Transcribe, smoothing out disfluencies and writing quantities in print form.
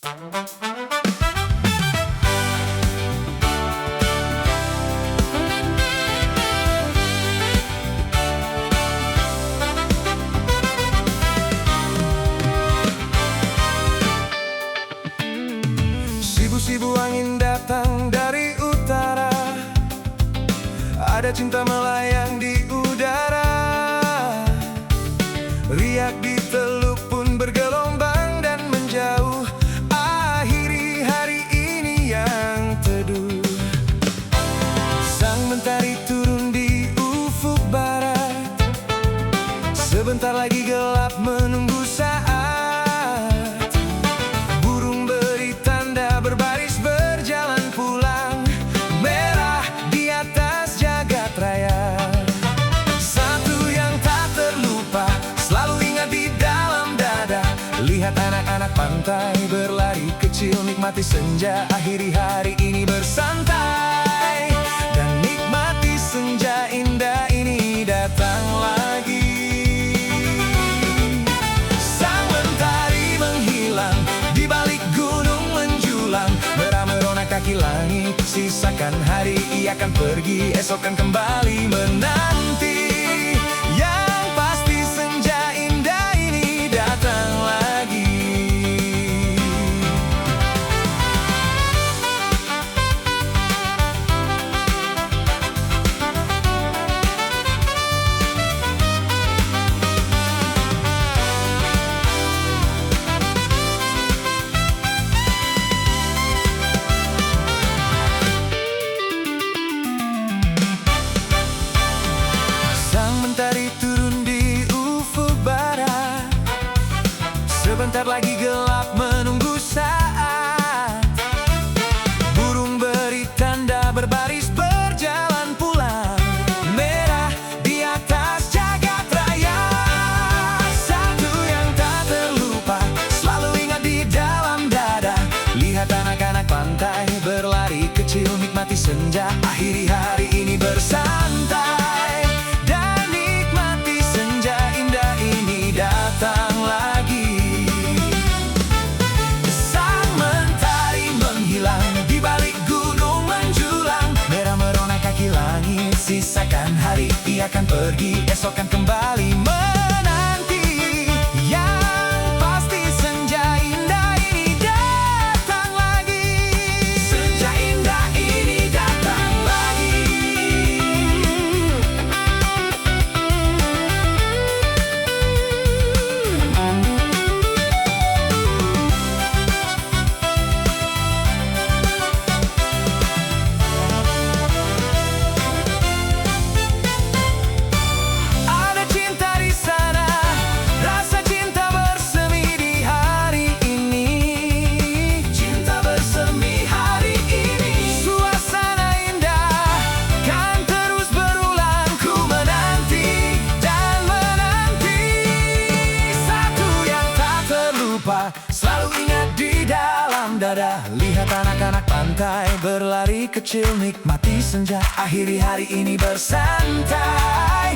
Sibu-sibu angin datang dari utara, ada cinta melayang di udara. Riak di teluk pun bergelombang dan menjauh. Akhiri hari ini yang teduh. Sang mentari turun di ufuk barat, sebentar lagi gelap menunggu saat. Burung beri tanda berbaris berjalan pulang, merah di atas jagat raya. Satu yang tak terlupa, selalu ingat di dalam dada. Lihat anak-anak pantai berlari kecil, nikmati senja. Akhiri hari ini bersantai dan nikmati senja indah ini datang lagi. Sang mentari menghilang di balik gunung menjulang, merah-merona kaki langit. Sisakan hari, ia akan pergi, esok kan kembali menanti. Yang pasti senja indah ini datang lagi. Mentari turun di ufuk barat, sebentar lagi gelap menunggu saat. Burung beri tanda berbaris berjalan pulang, merah di atas jagat raya. Satu yang tak terlupa, selalu ingat di dalam dada. Lihat anak-anak pantai berlari kecil, nikmati senja. Akhiri hari ini bersantai. Sisakan hari, ia akan pergi, esok kan kembali menanti. Yang pasti senja indah ini datang lagi. Senja indah ini datang lagi. Selalu ingat di dalam dada. Lihat anak-anak pantai berlari kecil, nikmati senja. Akhiri hari ini bersantai